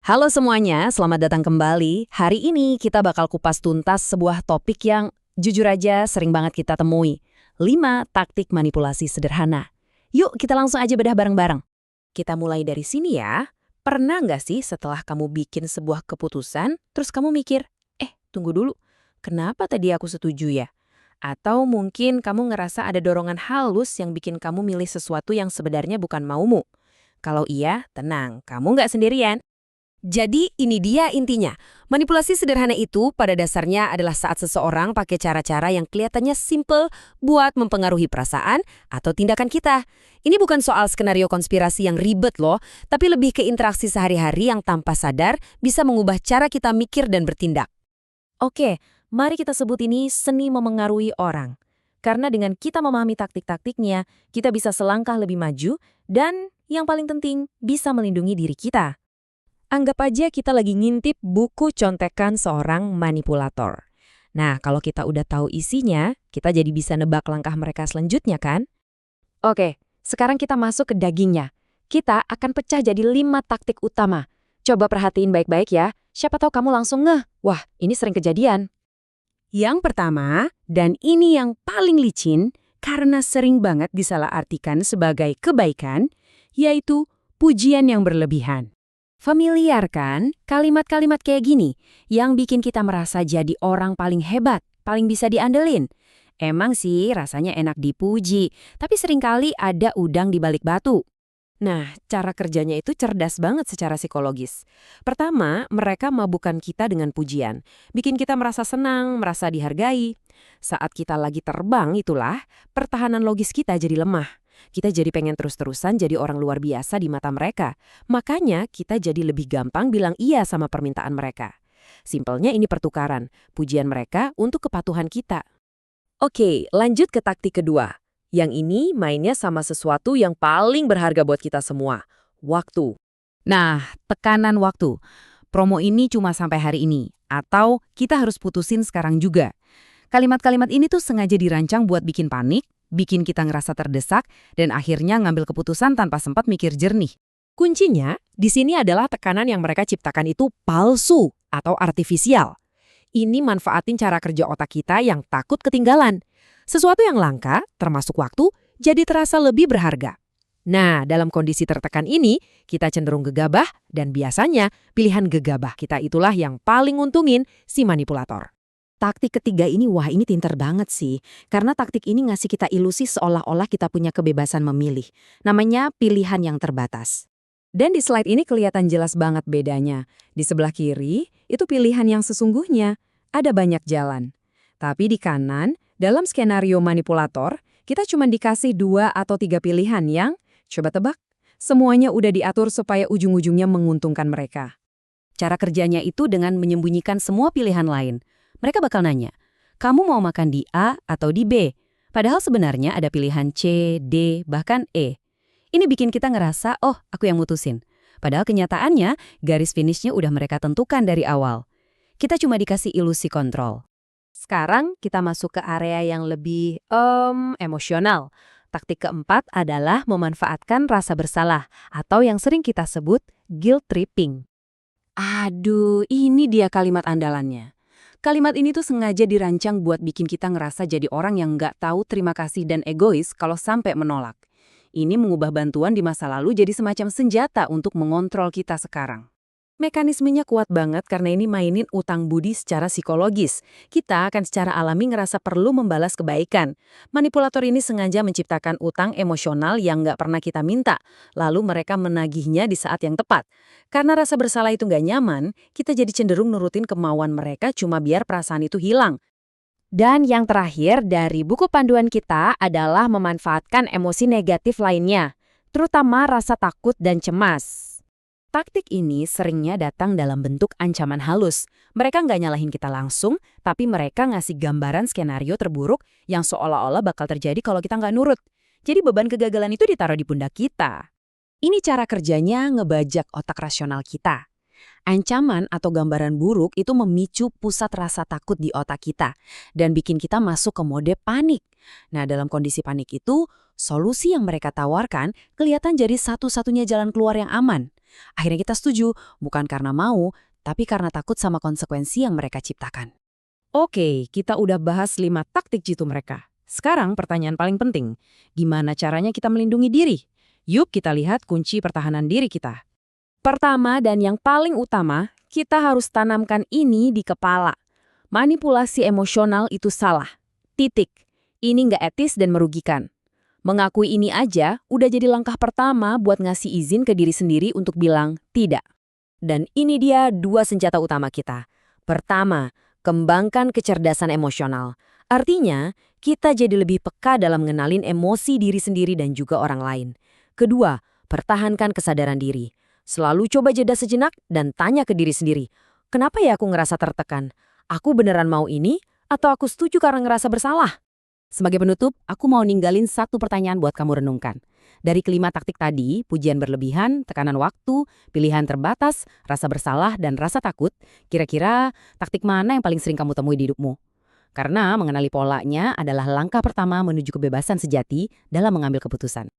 Halo semuanya, selamat datang kembali. Hari ini kita bakal kupas tuntas sebuah topik yang jujur aja sering banget kita temui. 5 taktik manipulasi sederhana. Yuk kita langsung aja bedah bareng-bareng. Kita mulai dari sini ya. Pernah nggak sih setelah kamu bikin sebuah keputusan, terus kamu mikir, tunggu dulu, kenapa tadi aku setuju ya? Atau mungkin kamu ngerasa ada dorongan halus yang bikin kamu milih sesuatu yang sebenarnya bukan maumu. Kalau iya, tenang, kamu nggak sendirian. Jadi ini dia intinya. Manipulasi sederhana itu pada dasarnya adalah saat seseorang pakai cara-cara yang kelihatannya simple buat mempengaruhi perasaan atau tindakan kita. Ini bukan soal skenario konspirasi yang ribet loh, tapi lebih ke interaksi sehari-hari yang tanpa sadar bisa mengubah cara kita mikir dan bertindak. Oke, mari kita sebut ini seni memengaruhi orang. Karena dengan kita memahami taktik-taktiknya, kita bisa selangkah lebih maju dan yang paling penting bisa melindungi diri kita. Anggap aja kita lagi ngintip buku contekan seorang manipulator. Nah, kalau kita udah tahu isinya, kita jadi bisa nebak langkah mereka selanjutnya kan? Oke, sekarang kita masuk ke dagingnya. Kita akan pecah jadi 5 taktik utama. Coba perhatiin baik-baik ya, siapa tahu kamu langsung ngeh, wah ini sering kejadian. Yang pertama, dan ini yang paling licin, karena sering banget disalahartikan sebagai kebaikan, yaitu pujian yang berlebihan. Familiar kan? Kalimat-kalimat kayak gini yang bikin kita merasa jadi orang paling hebat, paling bisa diandelin. Emang sih rasanya enak dipuji, tapi seringkali ada udang di balik batu. Nah, cara kerjanya itu cerdas banget secara psikologis. Pertama, mereka mabukkan kita dengan pujian. Bikin kita merasa senang, merasa dihargai. Saat kita lagi terbang itulah, pertahanan logis kita jadi lemah. Kita jadi pengen terus-terusan jadi orang luar biasa di mata mereka. Makanya kita jadi lebih gampang bilang iya sama permintaan mereka. Simpelnya ini pertukaran, pujian mereka untuk kepatuhan kita. Oke, lanjut ke taktik kedua. Yang ini mainnya sama sesuatu yang paling berharga buat kita semua, waktu. Nah, tekanan waktu. Promo ini cuma sampai hari ini, atau kita harus putusin sekarang juga. Kalimat-kalimat ini tuh sengaja dirancang buat bikin panik, bikin kita ngerasa terdesak, dan akhirnya ngambil keputusan tanpa sempat mikir jernih. Kuncinya, di sini adalah tekanan yang mereka ciptakan itu palsu atau artifisial. Ini manfaatin cara kerja otak kita yang takut ketinggalan. Sesuatu yang langka, termasuk waktu, jadi terasa lebih berharga. Nah, dalam kondisi tertekan ini, kita cenderung gegabah, dan biasanya pilihan gegabah kita itulah yang paling untungin si manipulator. Taktik ketiga ini, wah ini pinter banget sih. Karena taktik ini ngasih kita ilusi seolah-olah kita punya kebebasan memilih. Namanya pilihan yang terbatas. Dan di slide ini kelihatan jelas banget bedanya. Di sebelah kiri, itu pilihan yang sesungguhnya. Ada banyak jalan. Tapi di kanan, dalam skenario manipulator, kita cuma dikasih 2 atau 3 pilihan yang, coba tebak, semuanya udah diatur supaya ujung-ujungnya menguntungkan mereka. Cara kerjanya itu dengan menyembunyikan semua pilihan lain. Mereka bakal nanya, kamu mau makan di A atau di B? Padahal sebenarnya ada pilihan C, D, bahkan E. Ini bikin kita ngerasa, oh aku yang mutusin. Padahal kenyataannya, garis finishnya udah mereka tentukan dari awal. Kita cuma dikasih ilusi kontrol. Sekarang kita masuk ke area yang lebih emosional. Taktik keempat adalah memanfaatkan rasa bersalah atau yang sering kita sebut guilt tripping. Aduh, ini dia kalimat andalannya. Kalimat ini tuh sengaja dirancang buat bikin kita ngerasa jadi orang yang nggak tahu terima kasih dan egois kalau sampai menolak. Ini mengubah bantuan di masa lalu jadi semacam senjata untuk mengontrol kita sekarang. Mekanismenya kuat banget karena ini mainin utang budi secara psikologis. Kita akan secara alami ngerasa perlu membalas kebaikan. Manipulator ini sengaja menciptakan utang emosional yang nggak pernah kita minta. Lalu mereka menagihnya di saat yang tepat. Karena rasa bersalah itu nggak nyaman, kita jadi cenderung nurutin kemauan mereka cuma biar perasaan itu hilang. Dan yang terakhir dari buku panduan kita adalah memanfaatkan emosi negatif lainnya, terutama rasa takut dan cemas. Taktik ini seringnya datang dalam bentuk ancaman halus. Mereka nggak nyalahin kita langsung, tapi mereka ngasih gambaran skenario terburuk yang seolah-olah bakal terjadi kalau kita nggak nurut. Jadi beban kegagalan itu ditaruh di pundak kita. Ini cara kerjanya ngebajak otak rasional kita. Ancaman atau gambaran buruk itu memicu pusat rasa takut di otak kita dan bikin kita masuk ke mode panik. Nah, dalam kondisi panik itu, solusi yang mereka tawarkan kelihatan jadi satu-satunya jalan keluar yang aman. Akhirnya kita setuju, bukan karena mau, tapi karena takut sama konsekuensi yang mereka ciptakan. Oke, kita udah bahas 5 taktik jitu mereka. Sekarang pertanyaan paling penting, gimana caranya kita melindungi diri? Yuk kita lihat kunci pertahanan diri kita. Pertama dan yang paling utama, kita harus tanamkan ini di kepala. Manipulasi emosional itu salah. Titik. Ini nggak etis dan merugikan. Mengakui ini aja udah jadi langkah pertama buat ngasih izin ke diri sendiri untuk bilang tidak. Dan ini dia 2 senjata utama kita. Pertama, kembangkan kecerdasan emosional. Artinya, kita jadi lebih peka dalam ngenalin emosi diri sendiri dan juga orang lain. Kedua, pertahankan kesadaran diri. Selalu coba jeda sejenak dan tanya ke diri sendiri, kenapa ya aku ngerasa tertekan? Aku beneran mau ini atau aku setuju karena ngerasa bersalah? Sebagai penutup, aku mau ninggalin satu pertanyaan buat kamu renungkan. Dari kelima taktik tadi, pujian berlebihan, tekanan waktu, pilihan terbatas, rasa bersalah, dan rasa takut, kira-kira taktik mana yang paling sering kamu temui di hidupmu? Karena mengenali polanya adalah langkah pertama menuju kebebasan sejati dalam mengambil keputusan.